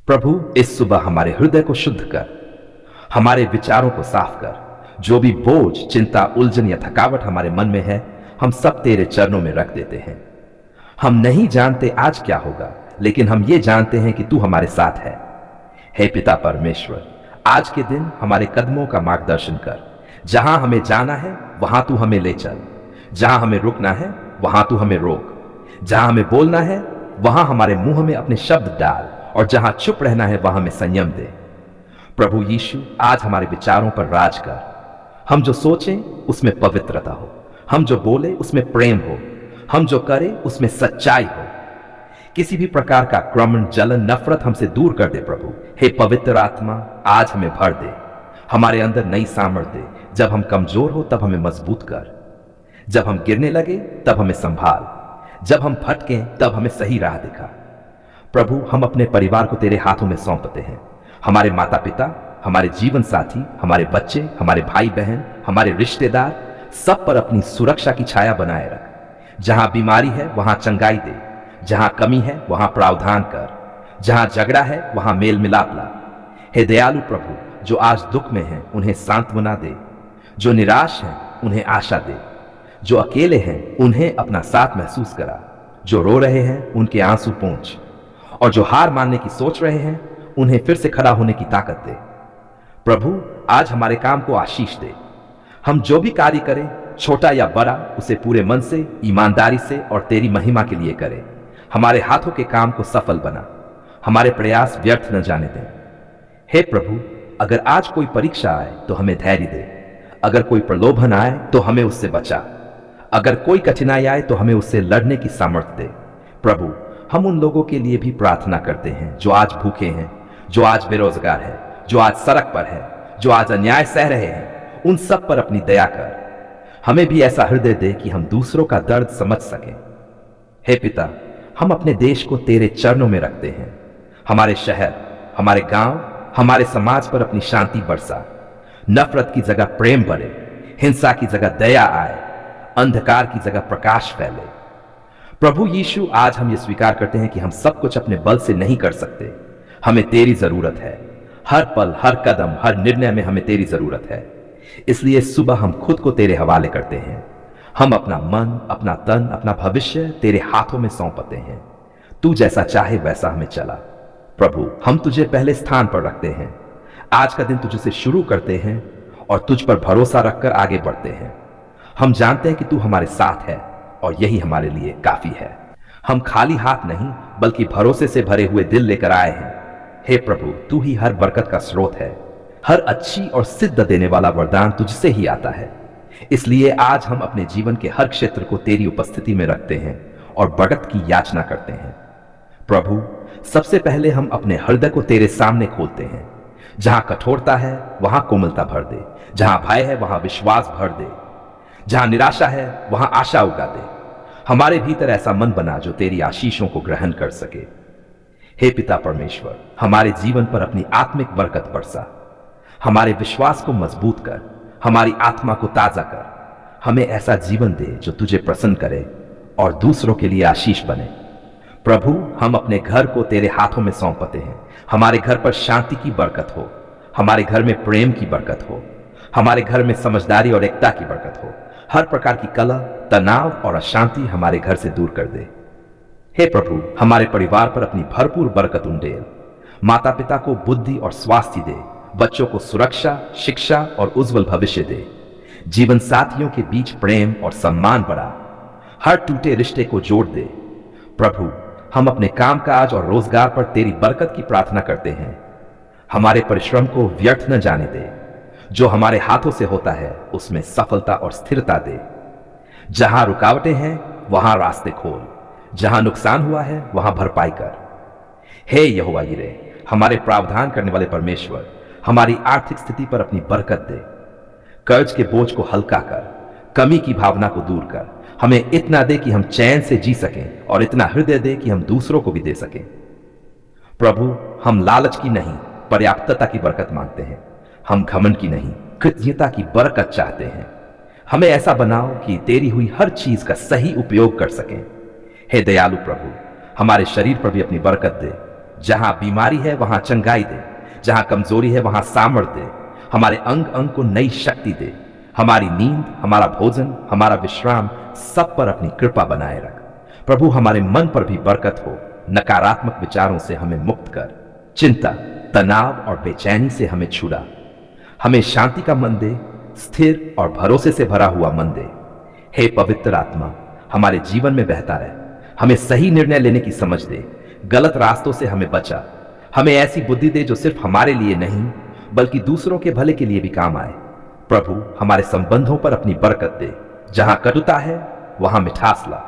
प्रभु इस सुबह हमारे हृदय को शुद्ध कर, हमारे विचारों को साफ कर। जो भी बोझ, चिंता, उलझन या थकावट हमारे मन में है, हम सब तेरे चरणों में रख देते हैं। हम नहीं जानते आज क्या होगा, लेकिन हम ये जानते हैं कि तू हमारे साथ है। हे पिता परमेश्वर, आज के दिन हमारे कदमों का मार्गदर्शन कर। जहां हमें जाना है वहां तू हमें ले चल, जहां हमें रुकना है वहां तू हमें रोक, जहां हमें बोलना है वहां हमारे मुंह में अपने शब्द डाल, और जहां चुप रहना है वहां हमें संयम दे। प्रभु यीशु, आज हमारे विचारों पर राज कर। हम जो सोचें उसमें पवित्रता हो, हम जो बोले उसमें प्रेम हो, हम जो करें उसमें सच्चाई हो। किसी भी प्रकार का क्रमण, जलन, नफरत हमसे दूर कर दे प्रभु। हे पवित्र आत्मा, आज हमें भर दे, हमारे अंदर नई सामर्थ्य दे। जब हम कमजोर हो तब हमें मजबूत कर, जब हम गिरने लगे तब हमें संभाल, जब हम भटके तब हमें सही राह दिखा। प्रभु, हम अपने परिवार को तेरे हाथों में सौंपते हैं। हमारे माता पिता, हमारे जीवन साथी, हमारे बच्चे, हमारे भाई बहन, हमारे रिश्तेदार, सब पर अपनी सुरक्षा की छाया बनाए रख। जहां बीमारी है वहां चंगाई दे, जहां कमी है वहां प्रावधान कर, जहां झगड़ा है वहां मेल मिलाप ला। हे दयालु प्रभु, जो आज दुख में हैं उन्हें सांत्वना दे, जो निराश हैं उन्हें आशा दे, जो अकेले हैं उन्हें अपना साथ महसूस करा, जो रो रहे हैं उनके आंसू पोंछ, और जो हार मानने की सोच रहे हैं उन्हें फिर से खड़ा होने की ताकत दे। प्रभु, आज हमारे काम को आशीष दे। हम जो भी कार्य करें, छोटा या बड़ा, उसे पूरे मन से, ईमानदारी से और तेरी महिमा के लिए करें। हमारे हाथों के काम को सफल बना, हमारे प्रयास व्यर्थ न जाने दें। हे प्रभु, अगर आज कोई परीक्षा आए तो हमें धैर्य दे, अगर कोई प्रलोभन आए तो हमें उससे बचा, अगर कोई कठिनाई आए तो हमें उससे लड़ने की सामर्थ्य दे। प्रभु, हम उन लोगों के लिए भी प्रार्थना करते हैं जो आज भूखे हैं, जो आज बेरोजगार है, जो आज सड़क पर है, जो आज अन्याय सह रहे हैं। उन सब पर अपनी दया कर। हमें भी ऐसा हृदय दे कि हम दूसरों का दर्द समझ सकें। हे पिता, हम अपने देश को तेरे चरणों में रखते हैं। हमारे शहर, हमारे गांव, हमारे समाज पर अपनी शांति बरसा। नफरत की जगह प्रेम बढ़े, हिंसा की जगह दया आए, अंधकार की जगह प्रकाश फैले। प्रभु यीशु, आज हम ये स्वीकार करते हैं कि हम सब कुछ अपने बल से नहीं कर सकते। हमें तेरी जरूरत है। हर पल, हर कदम, हर निर्णय में हमें तेरी जरूरत है। इसलिए सुबह हम खुद को तेरे हवाले करते हैं। हम अपना मन, अपना तन, अपना भविष्य तेरे हाथों में सौंपते हैं। तू जैसा चाहे वैसा हमें चला। प्रभु, हम तुझे पहले स्थान पर रखते हैं। आज का दिन तुझसे शुरू करते हैं और तुझ पर भरोसा रखकर आगे बढ़ते हैं। हम जानते हैं कि तू हमारे साथ है और यही हमारे लिए काफी है। हम खाली हाथ नहीं बल्कि भरोसे से भरे हुए दिल लेकर आए हैं। हे प्रभु, तू ही हर बरकत का स्रोत है। हर अच्छी और सिद्ध देने वाला वरदान तुझसे ही आता है। इसलिए आज हम अपने जीवन के हर क्षेत्र को तेरी उपस्थिति में रखते हैं और बरकत की याचना करते हैं। प्रभु, सबसे पहले हम अपने हृदय को तेरे सामने खोलते हैं। जहां कठोरता है वहां कोमलता भर दे, जहां भय है वहां विश्वास भर दे, जहां निराशा है वहां आशा उगा दे। हमारे भीतर ऐसा मन बना जो तेरी आशीषों को ग्रहण कर सके। हे पिता परमेश्वर, हमारे जीवन पर अपनी आत्मिक बरकत बरसा। हमारे विश्वास को मजबूत कर, हमारी आत्मा को ताजा कर। हमें ऐसा जीवन दे जो तुझे प्रसन्न करे और दूसरों के लिए आशीष बने। प्रभु, हम अपने घर को तेरे हाथों में सौंपते हैं। हमारे घर पर शांति की बरकत हो, हमारे घर में प्रेम की बरकत हो, हमारे घर में समझदारी और एकता की बरकत हो। हर प्रकार की कलह, तनाव और अशांति हमारे घर से दूर कर दे। हे प्रभु, हमारे परिवार पर अपनी भरपूर बरकत उंडेल। माता पिता को बुद्धि और स्वास्थ्य दे, बच्चों को सुरक्षा, शिक्षा और उज्जवल भविष्य दे। जीवन साथियों के बीच प्रेम और सम्मान बढ़ा, हर टूटे रिश्ते को जोड़ दे। प्रभु, हम अपने कामकाज और रोजगार पर तेरी बरकत की प्रार्थना करते हैं। हमारे परिश्रम को व्यर्थ न जाने दे। जो हमारे हाथों से होता है उसमें सफलता और स्थिरता दे। जहां रुकावटें हैं वहां रास्ते खोल, जहां नुकसान हुआ है वहां भरपाई कर। हे यहोवा यिरे, हमारे प्रावधान करने वाले परमेश्वर, हमारी आर्थिक स्थिति पर अपनी बरकत दे। कर्ज के बोझ को हल्का कर, कमी की भावना को दूर कर। हमें इतना दे कि हम चैन से जी सकें और इतना हृदय दे कि हम दूसरों को भी दे सकें। प्रभु, हम लालच की नहीं, पर्याप्तता की बरकत मांगते हैं। हम घमंड की नहीं, कृतज्ञता की बरकत चाहते हैं। हमें ऐसा बनाओ कि तेरी हुई हर चीज का सही उपयोग कर सकें। हे दयालु प्रभु, हमारे शरीर पर भी अपनी बरकत दे। जहां बीमारी है वहां चंगाई दे, जहां कमजोरी है वहां सामर्थ्य दे, हमारे अंग अंग को नई शक्ति दे, हमारी नींद, हमारा भोजन, हमारा विश्राम, सब पर अपनी कृपा बनाए रख। प्रभु हमारे मन पर भी बरकत हो, नकारात्मक विचारों से हमें मुक्त कर, चिंता, तनाव और बेचैनी से हमें छुड़ा, हमें शांति का मन दे, स्थिर और भरोसे से भरा हुआ मन दे। हे पवित्र आत्मा, हमारे जीवन में बहता रहे, हमें सही निर्णय लेने की समझ दे, गलत रास्तों से हमें बचा, हमें ऐसी बुद्धि दे जो सिर्फ हमारे लिए नहीं बल्कि दूसरों के भले के लिए भी काम आए। प्रभु हमारे संबंधों पर अपनी बरकत दे, जहां कटुता है वहां मिठास ला,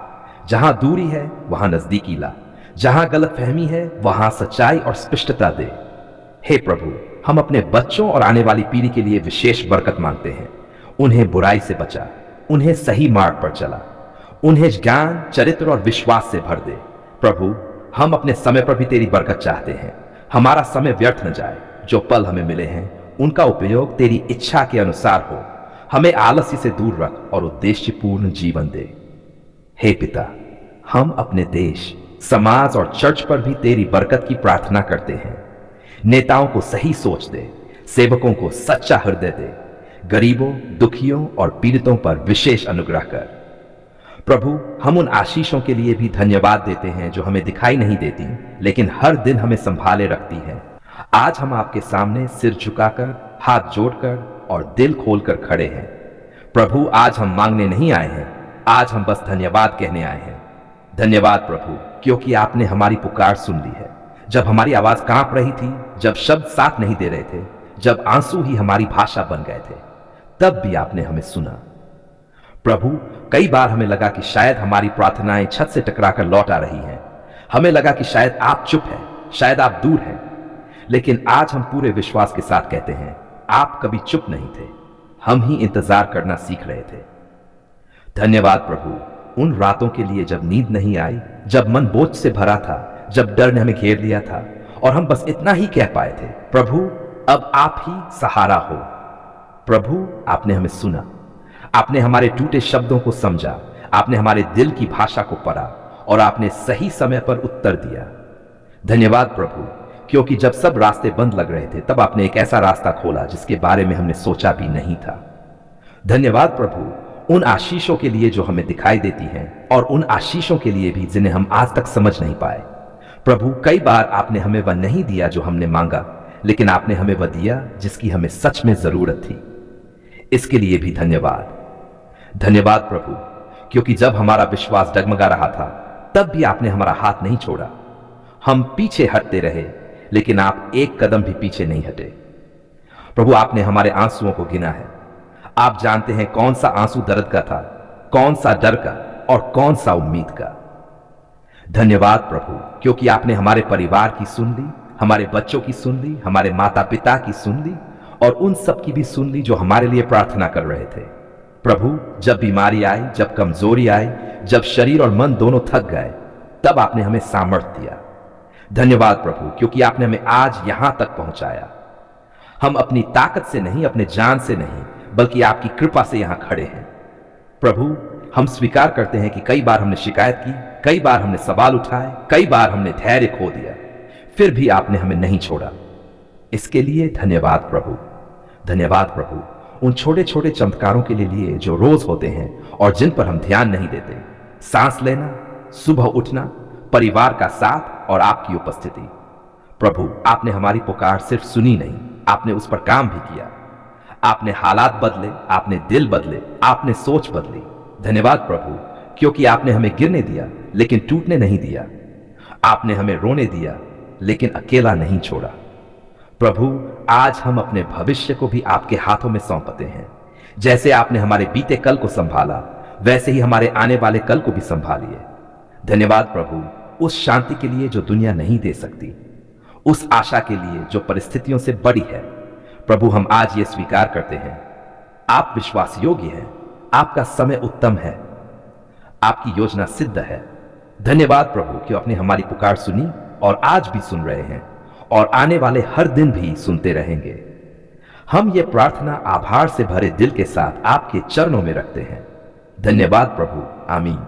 जहां दूरी है वहां नजदीकी ला, जहां गलतफहमी है वहां सच्चाई और स्पष्टता दे। हे प्रभु, हम अपने बच्चों और आने वाली पीढ़ी के लिए विशेष बरकत मांगते हैं। उन्हें बुराई से बचा, उन्हें सही मार्ग पर चला, उन्हें ज्ञान, चरित्र और विश्वास से भर दे। प्रभु, हम अपने समय पर भी तेरी बरकत चाहते हैं। हमारा समय व्यर्थ न जाए, जो पल हमें मिले हैं उनका उपयोग तेरी इच्छा के अनुसार हो। हमें आलस्य से दूर रख और उद्देश्यपूर्ण जीवन दे। हे पिता, हम अपने देश, समाज और चर्च पर भी तेरी बरकत की प्रार्थना करते हैं। नेताओं को सही सोच दे, सेवकों को सच्चा हृदय दे, गरीबों, दुखियों और पीड़ितों पर विशेष अनुग्रह कर। प्रभु, हम उन आशीषों के लिए भी धन्यवाद देते हैं जो हमें दिखाई नहीं देती लेकिन हर दिन हमें संभाले रखती हैं। आज हम आपके सामने सिर झुकाकर, हाथ जोड़कर और दिल खोलकर खड़े हैं। प्रभु, आज हम मांगने नहीं आए हैं, आज हम बस धन्यवाद कहने आए हैं। धन्यवाद प्रभु, क्योंकि आपने हमारी पुकार सुन ली है। जब हमारी आवाज कांप रही थी, जब शब्द साथ नहीं दे रहे थे, जब आंसू ही हमारी भाषा बन गए थे, तब भी आपने हमें सुना। प्रभु, कई बार हमें लगा कि शायद हमारी प्रार्थनाएं छत से टकराकर लौट आ रही हैं। हमें लगा कि शायद आप चुप हैं, शायद आप दूर हैं। लेकिन आज हम पूरे विश्वास के साथ कहते हैं, आप कभी चुप नहीं थे, हम ही इंतजार करना सीख रहे थे। धन्यवाद प्रभु, उन रातों के लिए जब नींद नहीं आई, जब मन बोझ से भरा था, जब डर ने हमें घेर लिया था और हम बस इतना ही कह पाए थे, प्रभु अब आप ही सहारा हो। प्रभु, आपने हमें सुना, आपने हमारे टूटे शब्दों को समझा, आपने हमारे दिल की भाषा को पढ़ा और आपने सही समय पर उत्तर दिया। धन्यवाद प्रभु, क्योंकि जब सब रास्ते बंद लग रहे थे, तब आपने एक ऐसा रास्ता खोला जिसके बारे में हमने सोचा भी नहीं था। धन्यवाद प्रभु, उन आशीषों के लिए जो हमें दिखाई देती हैं और उन आशीषों के लिए भी जिन्हें हम आज तक समझ नहीं पाए। प्रभु, कई बार आपने हमें वह नहीं दिया जो हमने मांगा, लेकिन आपने हमें वह दिया जिसकी हमें सच में जरूरत थी। इसके लिए भी धन्यवाद। धन्यवाद प्रभु, क्योंकि जब हमारा विश्वास डगमगा रहा था, तब भी आपने हमारा हाथ नहीं छोड़ा। हम पीछे हटते रहे, लेकिन आप एक कदम भी पीछे नहीं हटे। प्रभु, आपने हमारे आंसुओं को गिना है। आप जानते हैं कौन सा आंसू दर्द का था, कौन सा डर का और कौन सा उम्मीद का। धन्यवाद प्रभु, क्योंकि आपने हमारे परिवार की सुन ली, हमारे बच्चों की सुन ली, हमारे माता पिता की सुन ली और उन सब की भी सुन ली जो हमारे लिए प्रार्थना कर रहे थे। प्रभु, जब बीमारी आई, जब कमजोरी आई, जब शरीर और मन दोनों थक गए, तब आपने हमें सामर्थ्य दिया। धन्यवाद प्रभु, क्योंकि आपने हमें आज यहां तक पहुंचाया। हम अपनी ताकत से नहीं, अपने जान से नहीं, बल्कि आपकी कृपा से यहां खड़े हैं। प्रभु, हम स्वीकार करते हैं कि कई बार हमने शिकायत की, कई बार हमने सवाल उठाए, कई बार हमने धैर्य खो दिया, फिर भी आपने हमें नहीं छोड़ा। इसके लिए धन्यवाद प्रभु। धन्यवाद प्रभु, उन छोटे छोटे चमत्कारों के लिए जो रोज होते हैं और जिन पर हम ध्यान नहीं देते। सांस लेना, सुबह उठना, परिवार का साथ और आपकी उपस्थिति। प्रभु, आपने हमारी पुकार सिर्फ सुनी नहीं, आपने उस पर काम भी किया। आपने हालात बदले, आपने दिल बदले, आपने सोच बदली। धन्यवाद प्रभु, क्योंकि आपने हमें गिरने दिया लेकिन टूटने नहीं दिया। आपने हमें रोने दिया लेकिन अकेला नहीं छोड़ा। प्रभु, आज हम अपने भविष्य को भी आपके हाथों में सौंपते हैं। जैसे आपने हमारे बीते कल को संभाला, वैसे ही हमारे आने वाले कल को भी संभालिए। धन्यवाद प्रभु, उस शांति के लिए जो दुनिया नहीं दे सकती, उस आशा के लिए जो परिस्थितियों से बड़ी है। प्रभु, हम आज ये स्वीकार करते हैं, आप विश्वास योग्य हैं, आपका समय उत्तम है, आपकी योजना सिद्ध है। धन्यवाद प्रभु कि आपने हमारी पुकार सुनी और आज भी सुन रहे हैं और आने वाले हर दिन भी सुनते रहेंगे। हम ये प्रार्थना आभार से भरे दिल के साथ आपके चरणों में रखते हैं। धन्यवाद प्रभु। आमीन।